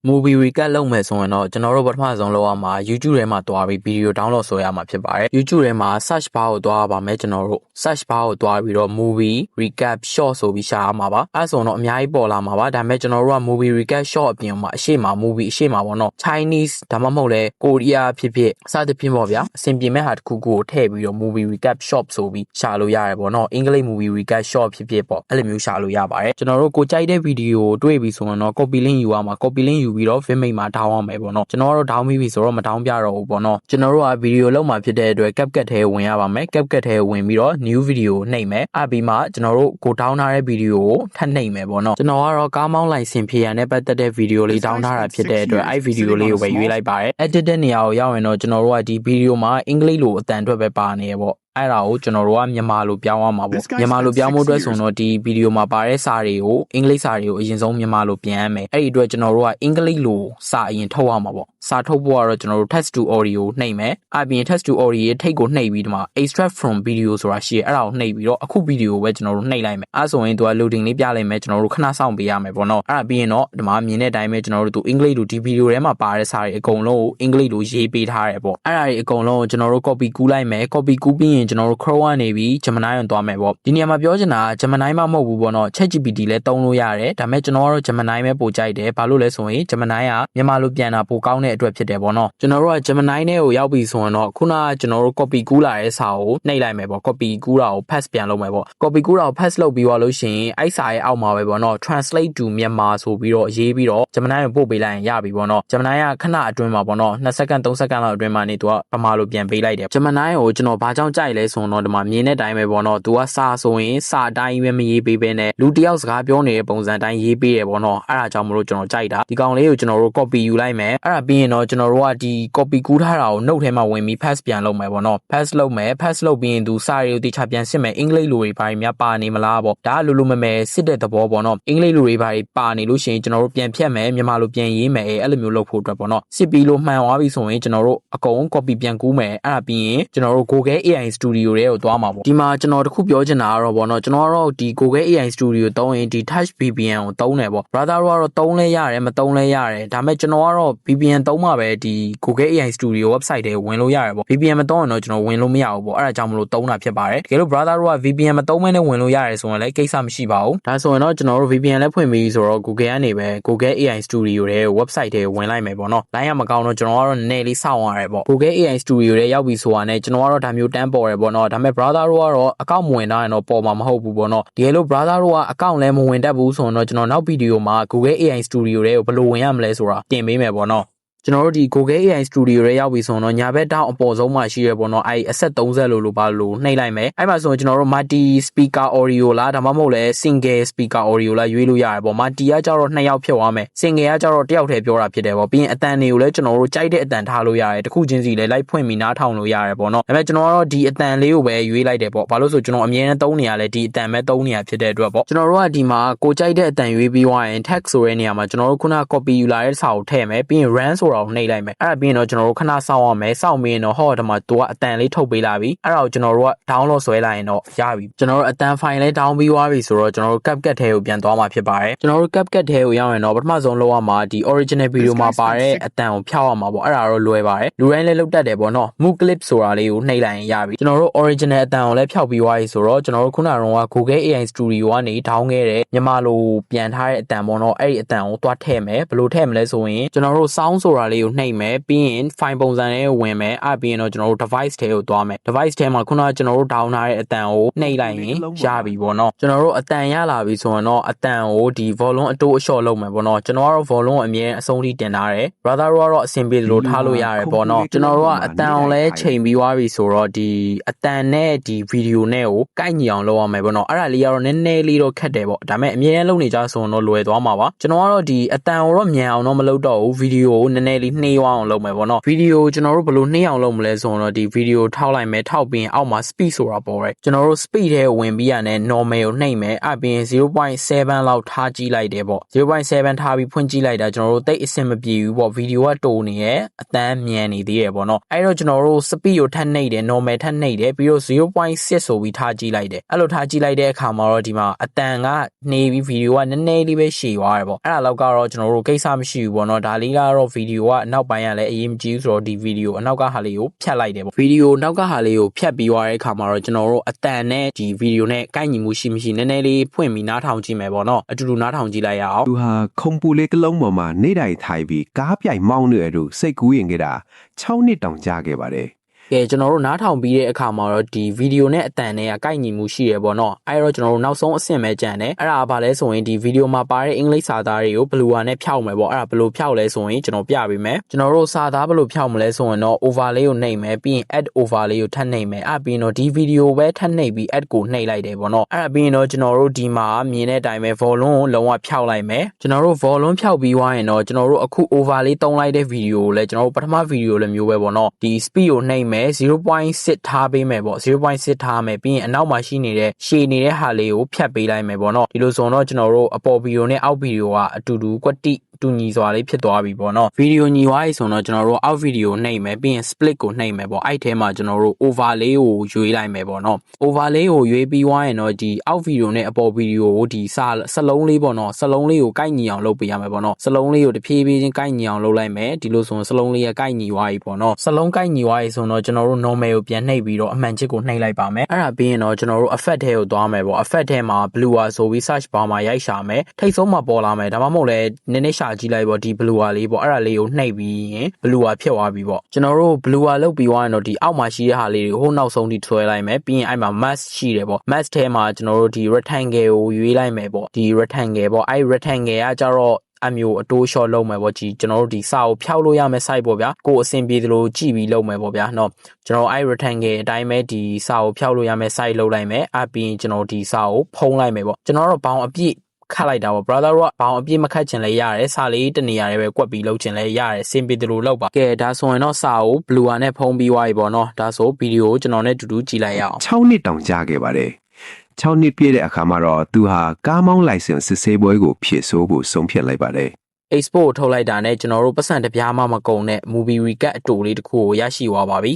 movie recap လုပ်မယ်ဆိုရင်တော့ကျွန်တော်တို့ပထမဆုံးလုပ်ရမှာ YouTube ထဲမှာတွားပြီး video download ဆွဲရမှာဖြစ်ပါတယ် YouTube ထဲမှာ search bar ကိုတွားပါမယ်ကျွန်တော်တို့ search bar ကိုတွားပြီးတော့ movie recap short ဆိုပြီးရှာရမှာပါအဲဆိုတော့အများကြီးပေါ်လာမှာပါဒါပေမဲ့ကျွန်တော်တို့က movie recap short အပြင်မှာအရှိမ movie အရှိမပေါ့နော် Chinese ဒါမှမဟုတ်လဲ Korea ဖြစ်ဖြစ်စသဖြင့်ပေါ့ဗျာအဆင်ပြေမဲ့ဟာတစ်ခုခုကိုထည့်ပြီးတော့ movie recap short ဆိုပြီးရှာလို့ရတယ်ပေါ့နော်အင်္ဂလိပ် movie recap short ဖြစ်ဖြစ်ပေါ့အဲ့လိုမျိုးရှာလို့ရပါတယ်ကျွန်တော်တို့ကိုကြိုက်တဲ့ video ကိုတွေ့ပြီဆိုရင်တော့ copy link ယူရမှာ copy link ယူပြီးတော့ Vimeo မှာ down အောင်မယ်ပေါ့နော်ကျွန်တော်တို့ down ပြီးပြီဆိုတော့မ down ပြတော့ဘူးပေါ့နော်ကျွန်တော်တို့က video လောက်မှာဖြစ်တဲ့အတွက် CapCut ထဲဝင်ရပါမယ် CapCut ထဲဝင်ပြီးတော့ new video ကိုနှိပ်မယ်အဲ့ပြီးမှကျွန်တော်တို့ကို down ထားတဲ့ video ကိုထပ်နှိပ်မယ်ပေါ့နော်ကျွန်တော်ကတော့ကားမောင်းလိုင်စင်ဖြေရနဲ့ပတ်သက်တဲ့ video လေး down ထားတာဖြစ်တဲ့အတွက်အဲ့ video လေးကိုပဲရွေးလိုက်ပါတယ် edit တဲ့နေရာကိုရောက်ရင်တော့ကျွန်တော်တို့ကဒီ video မှာအင်္ဂလိပ်လိုအတန်အတွက်ပဲပါနေရပေါ့အဲ့ဒါကိုကျွန်တော်တို့ကမြန်မာလိုပြောင်းရမှာပေါ့မြန်မာလိုပြောင်းဖို့အတွက်ဆိုတော့ဒီဗီဒီယိုမှာပါတဲ့စာတွေကိုအင်္ဂလိပ်စာတွေကိုအရင်ဆုံးမြန်မာလိုပြန်ရမယ်အဲ့ဒီအတွက်ကျွန်တော်တို့ကအင်္ဂလိပ်လိုစာအရင်ထုတ်ရမှာပေါ့စာထုတ်ဖို့ကတော့ကျွန်တော်တို့ text to audio နှိပ်မယ်အပြင် text to audio ရဲ့ထိပ်ကိုနှိပ်ပြီးဒီမှာ extract from video ဆိုတာရှိတယ်အဲ့ဒါကိုနှိပ်ပြီးတော့အခုဗီဒီယိုကိုပဲကျွန်တော်တို့နှိပ်လိုက်မယ်အဲ့ဆိုရင်သူက loading လေးပြလိုက်မယ်ကျွန်တော်တို့ခဏစောင့်ပေးရမယ်ပေါ့နော်အဲ့ဒါပြီးရင်တော့ဒီမှာမြင်တဲ့အတိုင်းပဲကျွန်တော်တို့သူအင်္ဂလိပ်လိုဒီဗီဒီယိုထဲမှာပါတဲ့စာတွေအကုန်လုံးကိုအင်္ဂလိပ်လိုရေးပေးထားတယ်ပေါ့အဲ့ဒါတွေအကုန်လုံးကိုကျွန်တော်တို့ copy ကူးလိုက်မယ် copy ကူးပြီးရင်ကျွန်တော်တို့ Chrome ကနေပြီး Gemini ကိုသွားမယ်ပေါ့ဒီနေရာမှာပြောချင်တာ Gemini မှမဟုတ်ဘူးပေါ့နော် ChatGPT လည်းသုံးလို့ရတယ်ဒါပေမဲ့ကျွန်တော်ကတော့ Gemini ပဲပို့ကြိုက်တယ်ဘာလို့လဲဆိုရင် Gemini ကမြန်မာလိုပြန်တာပိုကောင်းတဲ့အတွက်ဖြစ်တယ်ပေါ့နော်ကျွန်တော်တို့က Gemini နဲ့ကိုရောက်ပြီဆိုရင်တော့ခုနကကျွန်တော်တို့ copy ကူးလာတဲ့စာကိုနှိပ်လိုက်မယ်ပေါ့ copy ကူးတာကို paste ပြန်လုပ်မယ်ပေါ့ copy ကူးတာကို paste လုပ်ပြီးသွားလို့ရှိရင်အဲ့စာရဲ့အောက်မှာပဲပေါ့နော် translate to မြန်မာဆိုပြီးတော့ရေးပြီးတော့ Gemini ကိုပို့ပေးလိုက်ရင်ရပြီပေါ့နော် Gemini ကခဏအတွင်းမှာပေါ့နော်2စက္ကန့်3စက္ကန့်လောက်အတွင်းမှာနေသူကဗမာလိုပြန်ပေးလိုက်တယ် Gemini ကိုကျွန်တော်ဘာကြောင့်ကြိုက်လဲဆိုတော့ဒီမှာမြင်တဲ့အတိုင်းပဲပေါ့နော်သူကစာဆိုရင်စာအတိုင်းပဲမရေးပေးဘဲနဲ့လူတယောက်စကားပြောနေတဲ့ပုံစံအတိုင်းရေးပေးတယ်ပေါ့နော်အဲ့ဒါကြောင့်မလို့ကျွန်တော်ကြိုက်တာဒီကောင်လေးကိုကျွန်တော်တို့ copy ယူလိုက်မယ်အဲ့ဒါပြီးရင်တော့ကျွန်တော်တို့ကဒီ copy ကူးထားတာကို note ထဲမှာဝင်ပြီး paste ပြန်လုပ်မယ်ပေါ့နော် paste လုပ်မယ် paste လုပ်ပြီးရင်သူစာတွေကိုတိကျပြန်စစ်မယ်အင်္ဂလိပ်လိုတွေဘာတွေများပါနေမလားပေါ့ဒါကလိုလိုမဲစစ်တဲ့သဘောပေါ့နော်အင်္ဂလိပ်လိုတွေဘာတွေပါနေလို့ရှိရင်ကျွန်တော်တို့ပြန်ဖြတ်မယ်မြန်မာလိုပြန်ရေးမယ်အဲ့လိုမျိုးလုပ်ဖို့အတွက်ပေါ့နော်စစ်ပြီးလို့မှန်သွားပြီဆိုရင်ကျွန်တော်တို့အကုန် copy ပြန်ကူးမယ်အဲ့ဒါပြီးရင်ကျွန်တော်တို့ Google AI Studio တွေကိုသွားမှာပေါ့ဒီမှာကျွန်တော်တခုပြောချင်တာကတော့ပေါ့နော်ကျွန်တော်ကတော့ဒီ Google AI Studio သုံးရင်ဒီ Touch VPN ကိုသုံးတယ်ပေါ့ brother တို့ကတော့သုံးလဲရတယ်မသုံးလဲရတယ်ဒါပေမဲ့ကျွန်တော်ကတော့ VPN သုံးမှပဲဒီ Google AI Studio website တွေဝင်လို့ရတယ်ပေါ့ VPN မသုံးရင်တော့ကျွန်တော်ဝင်လို့မရဘူးပေါ့အဲ့ဒါကြောင့်မလို့သုံးတာဖြစ်ပါတယ်တကယ်လို့ brother တို့က VPN မသုံးမဲနဲ့ဝင်လို့ရတယ်ဆိုရင်လည်းကိစ္စမရှိပါဘူးဒါဆိုရင်တော့ကျွန်တော်တို့ VPN လည်းဖွင့်ပြီးဆိုတော့ Google ကနေပဲ Google AI Studio ရဲ့ website တွေဝင်လိုက်မယ်ပေါ့နော် line ကမကောင်းတော့ကျွန်တော်ကတော့နည်းနည်းလေးစောင့်ရတယ်ပေါ့ Google AI Studio ရဲ့ရောက်ပြီဆိုတာနဲ့ကျွန်တော်ကတော့ဒါမျိုးတန်းပေါ်တယ်ပေါ့နော်ဒါပေမဲ့ brother တို့ကတော့အကောင့်မဝင်တော့ရင်တော့ပေါ်မှာမဟုတ်ဘူးပေါ့နော်ဒီလို brother တို့ကအကောင့်လည်းမဝင်တတ်ဘူးဆိုတော့ကျွန်တော်နောက်ဗီဒီယိုမှာ Google AI Studio တွေကိုဘယ်လိုဝင်ရမလဲဆိုတာတင်ပေးမယ်ပေါ့နော်ကျွန်တော်တို့ဒီ Google AI Studio ရဲ့ရောက်ပြီဆိုတော့ညာဘက်တောင်အပေါ်ဆုံးမှာရှိရပေါ့နော်အဲ့အဆက်30လို့ပါလို့နှိပ်လိုက်မယ်အဲ့မှာဆိုရင်ကျွန်တော်တို့ multi speaker audio လားဒါမှမဟုတ်လဲ single speaker audio လားရွေးလို့ရတယ်ပေါ့ multi ကကြတော့2ယောက်ဖြစ်သွားမယ် single ကကြတော့1ယောက်တည်းပြောတာဖြစ်တယ်ပေါ့ပြီးရင်အတန်တွေကိုလည်းကျွန်တော်တို့ကြိုက်တဲ့အတန်ထားလို့ရတယ်တစ်ခုချင်းစီလည်းလိုက်ဖွင့်ပြီးနားထောင်လို့ရတယ်ပေါ့နော်ဒါပေမဲ့ကျွန်တော်ကတော့ဒီအတန်လေးကိုပဲရွေးလိုက်တယ်ပေါ့ဘာလို့ဆိုကျွန်တော်အမြဲတမ်းသုံးနေရလဲဒီအတန်ပဲသုံးနေရဖြစ်တဲ့အတွက်ပေါ့ကျွန်တော်တို့ကဒီမှာကိုကြိုက်တဲ့အတန်ရွေးပြီးသွားရင် text ဆိုတဲ့နေရာမှာကျွန်တော်တို့ခုန copy ယူလာတဲ့စာကိုထည့်မယ်ပြီးရင် run ဆိုတာကိုနှိပ်လိုက်မယ်အဲ့ဒါပြီးရင်တော့ကျွန်တော်တို့ခဏစောင့်ရမယ်စောင့်ပြီးရင်တော့ဟောဒီမှာသူကအတန်လေးထုတ်ပေးလာပြီအဲ့ဒါကိုကျွန်တော်တို့က download ဆွဲလိုက်ရင်တော့ရပြီကျွန်တော်တို့အတန် file လေး down ပြီးသွားပြီဆိုတော့ကျွန်တော်တို့ CapCut ထဲကိုပြန်သွားမှာဖြစ်ပါတယ်ကျွန်တော်တို့ CapCut ထဲကိုရောက်ရင်တော့ပထမဆုံးလုပ်ရမှာဒီ original video မှာပါတဲ့အတန်ကိုဖျောက်ရမှာပေါ့အဲ့ဒါတော့လွယ်ပါတယ်လူတိုင်းလည်းလုပ်တတ်တယ်ပေါ့နော် move clip ဆိုတာလေးကိုနှိပ်လိုက်ရင်ရပြီကျွန်တော်တို့ original အတန်ကိုလည်းဖျောက်ပြီးသွားပြီဆိုတော့ကျွန်တော်တို့ခုနကတော့ Google AI Studio ကနေ down ခဲ့တဲ့မြန်မာလိုပြန်ထားတဲ့အတန်ပေါ့နော်အဲ့ဒီအတန်ကိုသွားထည့်မယ်ဘယ်လိုထည့်မလဲဆိုရင်ကျွန်တော်တို့ sound ဆိုတာလေးကိုနှိပ်မယ်ပြီးရင် file ပုံစံလေးကိုဝင်မယ်အဲ့ပြီးရင်တော့ကျွန်တော်တို့ device ထဲကိုသွားမယ် device ထဲမှာခုနကကျွန်တော်တို့ down ထားတဲ့အတန်ကိုနှိပ်လိုက်ရင်ရပြီပေါ့နော်ကျွန်တော်တို့အတန်ရလာပြီဆိုရင်တော့အတန်ကိုဒီ volume အတိုးအလျှော့လုပ်မယ်ပေါ့နော်ကျွန်တော်ကတော့ volume အမြဲအဆုံးထိတင်ထားတယ် brother တို့ကတော့အဆင်ပြေလို့ထားလို့ရတယ်ပေါ့နော်ကျွန်တော်တို့ကအတန်ကိုလည်းချိန်ပြီးသွားပြီဆိုတော့ဒီအတန်နဲ့ဒီ video နဲ့ကိုကိုက်ညီအောင်လုပ်ရမယ်ပေါ့နော်အဲ့ဒါလေးကတော့နည်းနည်းလေးတော့ခက်တယ်ပေါ့ဒါပေမဲ့အမြဲတမ်းလုပ်နေကြဆိုရင်တော့လွယ်သွားမှာပါကျွန်တော်ကတော့ဒီအတန်ကိုတော့မြန်အောင်တော့မလုပ်တော့ဘူး video ကိုနည်းနည်း ည်းလေးနှေးအောင်လုပ်မယ်ပေါ့နော်ဗီဒီယိုကျွန်တော်တို့ဘယ်လိုနှေးအောင်လုပ်မလဲဆိုတော့ဒီဗီဒီယိုထောက်လိုက်မယ်ထောက်ပြီးအောက်မှာ speed ဆိုတာပေါ်တယ်ကျွန်တော်တို့ speed ထဲဝင်ပြီးရတယ် normal ကိုနှိပ်မယ်အပြင် 0.7 လောက်ထားကြည့်လိုက်တယ်ပေါ့ 0.7 ထားပြီးဖွင့်ကြည့်လိုက်တာကျွန်တော်တို့တိတ်အဆင်မပြေဘူးပေါ့ဗီဒီယိုကတိုနေရဲ့အတန်းမြန်နေသေးတယ်ပေါ့နော်အဲ့တော့ကျွန်တော်တို့ speed ကိုထပ်နှိပ်တယ် normal ထပ်နှိပ်တယ်ပြီးတော့ 0.6 ဆိုပြီးထားကြည့်လိုက်တယ်အဲ့လိုထားကြည့်လိုက်တဲ့အခါမှာတော့ဒီမှာအတန်ကနေပြီးဗီဒီယိုကနည်းနည်းလေးပဲရှည်သွားတယ်ပေါ့အဲ့ဒါလောက်ကတော့ကျွန်တော်တို့ကိစ္စမရှိဘူးပေါ့နော်ဒါလေးကတော့ဗီဒီယိုကအနောက်ပိုင်းကလည်းအရင်မကြည့်ဘူးဆိုတော့ဒီဗီဒီယိုအနောက်ကဟာလေးကိုဖြတ်လိုက်တယ်ပေါ့ဗီဒီယိုနောက်ကဟာလေးကိုဖြတ်ပြီးသွားတဲ့အခါမှာတော့ကျွန်တော်တို့အတန်နဲ့ဒီဗီဒီယိုနဲ့ကိုက်ညီမှုရှိမရှိနည်းနည်းလေးဖွင့်ပြီးနားထောင်ကြည့်မယ်ပေါ့နော်အတူတူနားထောင်ကြည့်လိုက်ရအောင်သူဟာခုံပူလေးကလုံးပေါ်မှာနေတိုင်ထိုင်ပြီးကားပြိုင်မောင်းနေရလို့စိတ်ကူးရင်ခဲ့တာ6နှစ်တောင်ကြာခဲ့ပါတယ်ကဲကျွန်တော်တို့နားထောင်ပြီးတဲ့အခါမှာတော့ဒီဗီဒီယိုနဲ့အတန်နဲ့ကိုက်ညီမှုရှိရပေါ့နော်အဲ့တော့ကျွန်တော်တို့နောက်ဆုံးအဆင့်ပဲကြံတယ်အဲ့ဒါဘာလဲဆိုရင်ဒီဗီဒီယိုမှာပါတဲ့အင်္ဂလိပ်စာသားတွေကိုဘလူးဝါနဲ့ဖြောက်မယ်ပေါ့အဲ့ဒါဘလို့ဖြောက်လဲဆိုရင်ကျွန်တော်ပြပေးမယ်ကျွန်တော်တို့စာသားဘလို့ဖြောက်မလဲဆိုရင်တော့ over လေးကိုနှိပ်မယ်ပြီးရင် add over လေးကိုထပ်နှိပ်မယ်အဲ့ပြီးရင်တော့ဒီဗီဒီယိုပဲထပ်နှိပ်ပြီး add ကိုနှိပ်လိုက်တယ်ပေါ့နော်အဲ့ပြီးရင်တော့ကျွန်တော်တို့ဒီမှာမြင်တဲ့အတိုင်းပဲ volume ကိုလုံးဝဖြောက်လိုက်မယ်ကျွန်တော်တို့ volume ဖြောက်ပြီးသွားရင်တော့ကျွန်တော်တို့အခု over လေးတုံးလိုက်တဲ့ဗီဒီယိုကိုလည်းကျွန်တော်တို့ပထမဗီဒီယိုလည်းမျိုးပဲပေါ့နော်ဒီ speed ကိုနှိပ်မယ် 0.6 ထားပေးမယ်ပေါ့ 0.6 ထားမယ်ပြီးရင်အနောက်မှာရှိနေတဲ့ရှည်နေတဲ့ဟာလေးကိုဖြတ်ပေးလိုက်မယ်ပေါ့နော်ဒီလိုဆိုတော့ကျွန်တော်တို့အပေါ်ဗီဒီယိုနဲ့အောက်ဗီဒီယိုကအတူတူကွက်တိတူညီစွာလေးဖြစ်သွားပြီပေါ့နော်ဗီဒီယိုညီသွားပြီဆိုတော့ကျွန်တော်တို့အောက်ဗီဒီယိုနှိပ်မယ်ပြီးရင် split ကိုနှိပ်မယ်ပေါ့အဲ့ထဲမှာကျွန်တော်တို့ over လေးကိုရွေးလိုက်မယ်ပေါ့နော် over လေးကိုရွေးပြီးသွားရင်တော့ဒီအောက်ဗီဒီယိုနဲ့အပေါ်ဗီဒီယိုကိုဒီစလုံးလေးပေါ့နော်စလုံးလေးကိုကိုက်ညီအောင်လုပ်ပေးရမယ်ပေါ့နော်စလုံးလေးကိုတဖြည်းဖြည်းချင်းကိုက်ညီအောင်လုပ်လိုက်မယ်ဒီလိုဆိုရင်စလုံးလေးကကိုက်ညီသွားပြီပေါ့နော်စလုံးကိုက်ညီသွားပြီဆိုတော့ကျွန်တော်တို့ normal ကိုပြန်နှိပ်ပြီးတော့အမှန်ချစ်ကိုနှိပ်လိုက်ပါမယ်အဲ့ဒါပြီးရင်တော့ကျွန်တော်တို့ effect ထဲကိုသွားမယ်ပေါ့ effect ထဲမှာ blue ဆိုပြီး search bar မှာရိုက်ရှာမယ်ထိတ်ဆုံးမှာပေါ်လာမယ်ဒါမှမဟုတ်လဲနည်းနည်းရှာကြည့်လိုက်ပေါ့ဒီ blue လေးပေါ့အဲ့ဒါလေးကိုနှိပ်ပြီးရင် blue ဖြစ်သွားပြီပေါ့ကျွန်တော်တို့ blue လုပ်ပြီးသွားရင်တော့ဒီအောက်မှာရှိတဲ့ဟာလေးတွေကိုဟိုနောက်ဆုံးထိဆွဲလိုက်မယ်ပြီးရင်အဲ့မှာ mask ရှိတယ်ပေါ့ mask ထဲမှာကျွန်တော်တို့ဒီ rectangle ကိုရွေးလိုက်မယ်ပေါ့ဒီ rectangle ပေါ့အဲ့ rectangle ကကြတော့အမျိုးအတိုး short လုပ်မယ်ပေါ့ကြီးကျွန်တော်တို့ဒီစာကိုဖြောက်လို့ရမယ် site ပေါ့ဗျာကိုအဆင်ပြေသလိုကြည့်ပြီးလုပ်မယ်ပေါ့ဗျာเนาะကျွန်တော်အဲ့ rectangle အတိုင်းပဲဒီစာကိုဖြောက်လို့ရမယ် site လုပ်လိုက်မယ်အပြီးကျွန်တော်ဒီစာကိုဖုံးလိုက်မယ်ပေါ့ကျွန်တော်တို့ဘောင်အပြည့်ခတ်လိုက်တာပေါ့ brother တို့ကဘောင်အပြည့်မခတ်ချင်လဲရတယ်စာလေးတနေရာတွေပဲကွက်ပြီးလုပ်ချင်လဲရတယ်စင်ပြေသလိုလုပ်ပါကဲဒါဆိုရင်တော့စာကို blue နဲ့ဖုံးပြီးသွားပြီပေါ့เนาะဒါဆိုဗီဒီယိုကိုကျွန်တော်နဲ့တူတူကြည့်လိုက်ရအောင်6နှစ်တောင်ကြာခဲ့ပါတယ်6နှစ်ပြည့်တဲ့အခါမှာတော့သူဟာကားမောင်းလိုင်စင်စစ်ဆေးပွဲကိုဖြည့်ဆို့ဖို့ဆုံးဖြတ်လိုက်ပါတယ်export ထုတ်လိုက်တာနဲ့ကျွန်တော်တို့ပတ်စံတပြားမှမကုန်တဲ့ movie recap အတူလေးတစ်ခုကိုရရှိသွားပါပြီ